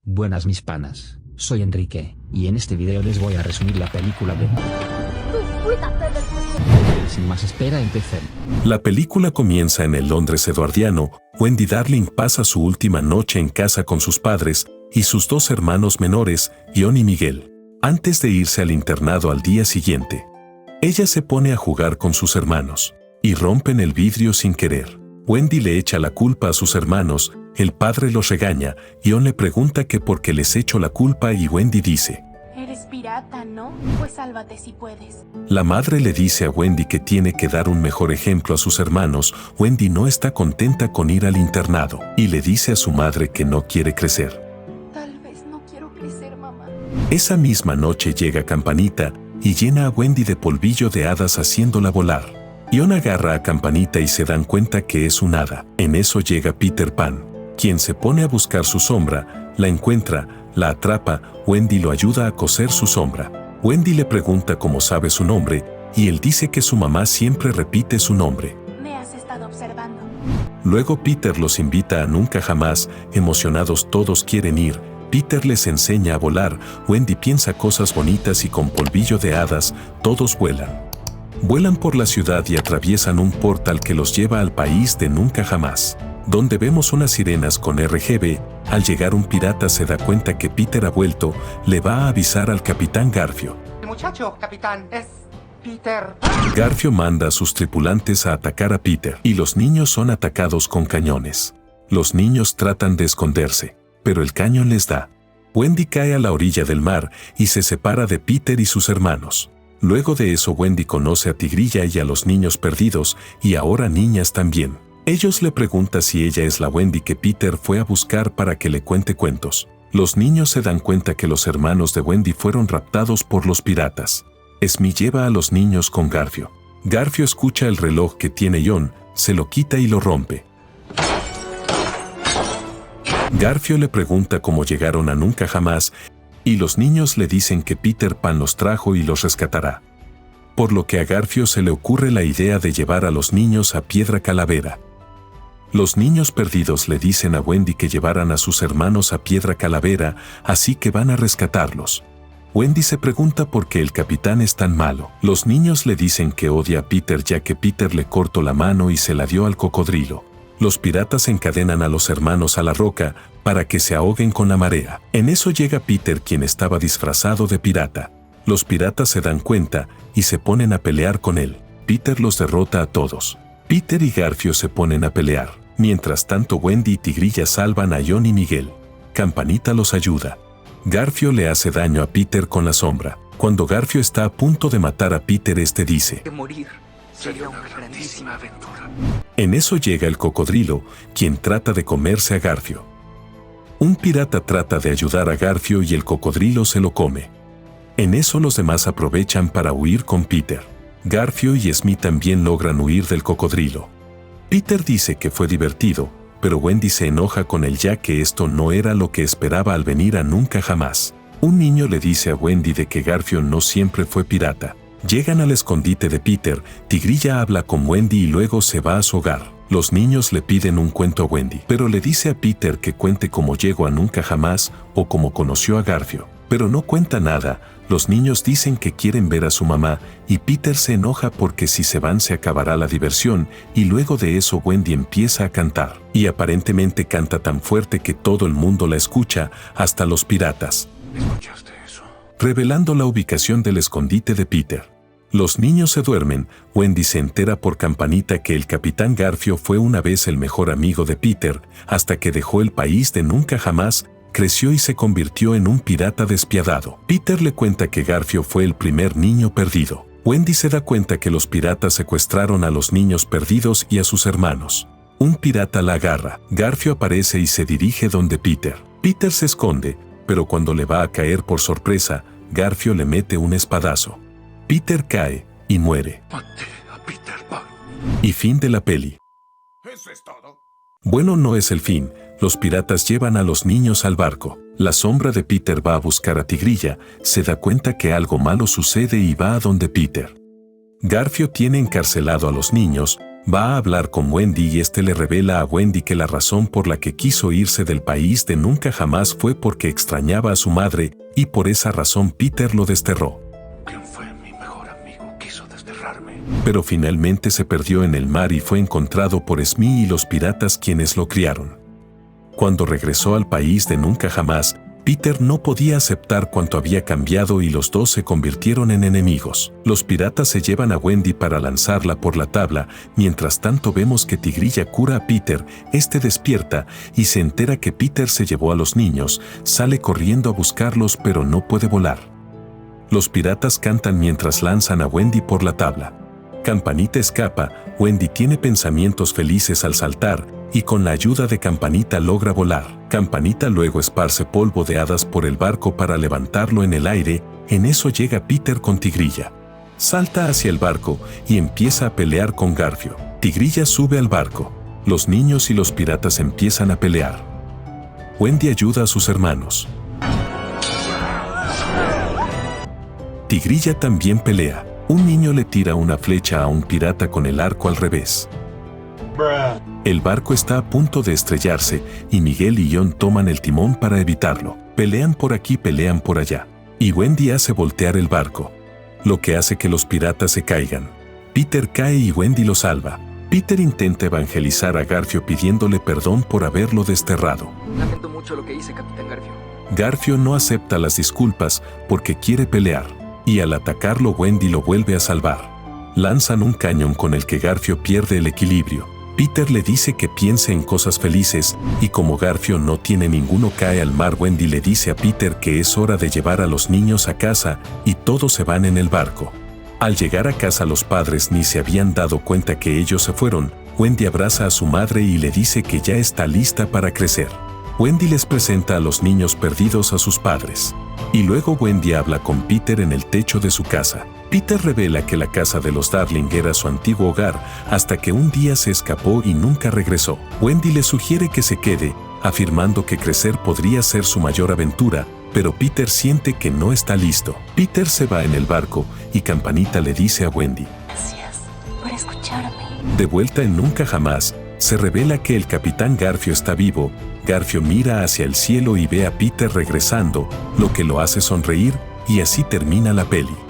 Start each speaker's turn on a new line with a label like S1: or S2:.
S1: Buenas mis panas, soy Enrique, y en este video les voy a resumir la película de... Sin más espera, empecemos.
S2: La película comienza en el Londres eduardiano. Wendy Darling pasa su última noche en casa con sus padres y sus dos hermanos menores, John y Miguel, antes de irse al internado al día siguiente. Ella se pone a jugar con sus hermanos y rompen el vidrio sin querer. Wendy le echa la culpa a sus hermanos, el padre los regaña, John le pregunta que por qué les echo la culpa y Wendy dice:
S3: Eres pirata, ¿no? Pues sálvate si puedes.
S2: La madre le dice a Wendy que tiene que dar un mejor ejemplo a sus hermanos. Wendy no está contenta con ir al internado y le dice a su madre que no quiere crecer.
S3: Tal vez no quiero crecer, mamá.
S2: Esa misma noche llega Campanita y llena a Wendy de polvillo de hadas haciéndola volar. John agarra a Campanita y se dan cuenta que es un hada. En eso llega Peter Pan, quien se pone a buscar su sombra, la encuentra, la atrapa. Wendy lo ayuda a coser su sombra. Wendy le pregunta cómo sabe su nombre y él dice que su mamá siempre repite su nombre.
S3: Me has estado observando.
S2: Luego Peter los invita a Nunca Jamás. Emocionados todos quieren ir. Peter les enseña a volar. Wendy piensa cosas bonitas y con polvillo de hadas todos vuelan. Vuelan por la ciudad y atraviesan un portal que los lleva al país de Nunca Jamás, donde vemos unas sirenas con RGB. Al llegar un pirata se da cuenta que Peter ha vuelto, le va a avisar al capitán Garfio.
S4: El muchacho, capitán, es Peter.
S2: Garfio manda a sus tripulantes a atacar a Peter y los niños son atacados con cañones. Los niños tratan de esconderse, pero el cañón les da. Wendy cae a la orilla del mar y se separa de Peter y sus hermanos. Luego de eso Wendy conoce a Tigrilla y a los niños perdidos y ahora niñas también. Ellos le preguntan si ella es la Wendy que Peter fue a buscar para que le cuente cuentos. Los niños se dan cuenta que los hermanos de Wendy fueron raptados por los piratas. Smee lleva a los niños con Garfio. Garfio escucha el reloj que tiene John, se lo quita y lo rompe. Garfio le pregunta cómo llegaron a Nunca Jamás y los niños le dicen que Peter Pan los trajo y los rescatará. Por lo que a Garfio se le ocurre la idea de llevar a los niños a Piedra Calavera. Los niños perdidos le dicen a Wendy que llevaran a sus hermanos a Piedra Calavera, así que van a rescatarlos. Wendy se pregunta por qué el capitán es tan malo. Los niños le dicen que odia a Peter ya que Peter le cortó la mano y se la dio al cocodrilo. Los piratas encadenan a los hermanos a la roca para que se ahoguen con la marea. En eso llega Peter, quien estaba disfrazado de pirata. Los piratas se dan cuenta y se ponen a pelear con él. Peter los derrota a todos. Peter y Garfio se ponen a pelear. Mientras tanto Wendy y Tigrilla salvan a John y Miguel. Campanita los ayuda. Garfio le hace daño a Peter con la sombra. Cuando Garfio está a punto de matar a Peter, este dice:
S4: Morir sería una grandísima aventura.
S2: En eso llega el cocodrilo, quien trata de comerse a Garfio. Un pirata trata de ayudar a Garfio y el cocodrilo se lo come. En eso los demás aprovechan para huir con Peter. Garfio y Smee también logran huir del cocodrilo. Peter dice que fue divertido, pero Wendy se enoja con él ya que esto no era lo que esperaba al venir a Nunca Jamás. Un niño le dice a Wendy de que Garfio no siempre fue pirata. Llegan al escondite de Peter. Tigrilla habla con Wendy y luego se va a su hogar. Los niños le piden un cuento a Wendy, pero le dice a Peter que cuente cómo llegó a Nunca Jamás o cómo conoció a Garfio. Pero no cuenta nada. Los niños dicen que quieren ver a su mamá y Peter se enoja porque si se van se acabará la diversión, y luego de eso Wendy empieza a cantar. Y aparentemente canta tan fuerte que todo el mundo la escucha, hasta los piratas.
S4: ¿Escuchaste eso?
S2: Revelando la ubicación del escondite de Peter. Los niños se duermen. Wendy se entera por Campanita que el capitán Garfio fue una vez el mejor amigo de Peter, hasta que dejó el país de Nunca Jamás, creció y se convirtió en un pirata despiadado. Peter le cuenta que Garfio fue el primer niño perdido. Wendy se da cuenta que los piratas secuestraron a los niños perdidos y a sus hermanos. Un pirata la agarra. Garfio aparece y se dirige donde Peter. Peter se esconde, pero cuando le va a caer por sorpresa, Garfio le mete un espadazo. Peter cae y muere.
S4: Maté a Peter Pan.
S2: Y fin de la peli.
S4: ¿Eso es todo?
S2: Bueno, no es el fin. Los piratas llevan a los niños al barco. La sombra de Peter va a buscar a Tigrilla, se da cuenta que algo malo sucede y va a donde Peter. Garfio tiene encarcelado a los niños. Va a hablar con Wendy y este le revela a Wendy que la razón por la que quiso irse del país de nunca jamás fue porque extrañaba a su madre y por esa razón Peter lo desterró.
S4: ¿Quién fue mi mejor amigo? Quiso desterrarme.
S2: Pero finalmente se perdió en el mar y fue encontrado por Smee y los piratas quienes lo criaron. Cuando regresó al país de nunca jamás, Peter no podía aceptar cuánto había cambiado y los dos se convirtieron en enemigos. Los piratas se llevan a Wendy para lanzarla por la tabla, mientras tanto vemos que Tigrilla cura a Peter, este despierta y se entera que Peter se llevó a los niños, sale corriendo a buscarlos pero no puede volar. Los piratas cantan mientras lanzan a Wendy por la tabla. Campanita escapa, Wendy tiene pensamientos felices al saltar, y con la ayuda de Campanita logra volar. Campanita luego esparce polvo de hadas por el barco para levantarlo en el aire, en eso llega Peter con Tigrilla. Salta hacia el barco y empieza a pelear con Garfio. Tigrilla sube al barco. Los niños y los piratas empiezan a pelear. Wendy ayuda a sus hermanos. Tigrilla también pelea. Un niño le tira una flecha a un pirata con el arco al revés. El barco está a punto de estrellarse y Miguel y John toman el timón para evitarlo. Pelean por aquí, pelean por allá. Y Wendy hace voltear el barco, lo que hace que los piratas se caigan. Peter cae y Wendy lo salva. Peter intenta evangelizar a Garfio pidiéndole perdón por haberlo desterrado.
S5: Lamento mucho lo que hice, Capitán Garfio.
S2: Garfio no acepta las disculpas porque quiere pelear. Y al atacarlo Wendy lo vuelve a salvar. Lanzan un cañón con el que Garfio pierde el equilibrio. Peter le dice que piense en cosas felices, y como Garfio no tiene ninguno cae al mar. Wendy le dice a Peter que es hora de llevar a los niños a casa, y todos se van en el barco. Al llegar a casa los padres ni se habían dado cuenta que ellos se fueron. Wendy abraza a su madre y le dice que ya está lista para crecer. Wendy les presenta a los niños perdidos a sus padres. Y luego Wendy habla con Peter en el techo de su casa. Peter revela que la casa de los Darling era su antiguo hogar, hasta que un día se escapó y nunca regresó. Wendy le sugiere que se quede, afirmando que crecer podría ser su mayor aventura, pero Peter siente que no está listo. Peter se va en el barco y Campanita le dice a Wendy:
S3: Gracias por escucharme.
S2: De vuelta en Nunca Jamás, se revela que el Capitán Garfio está vivo. Garfio mira hacia el cielo y ve a Peter regresando, lo que lo hace sonreír, y así termina la peli.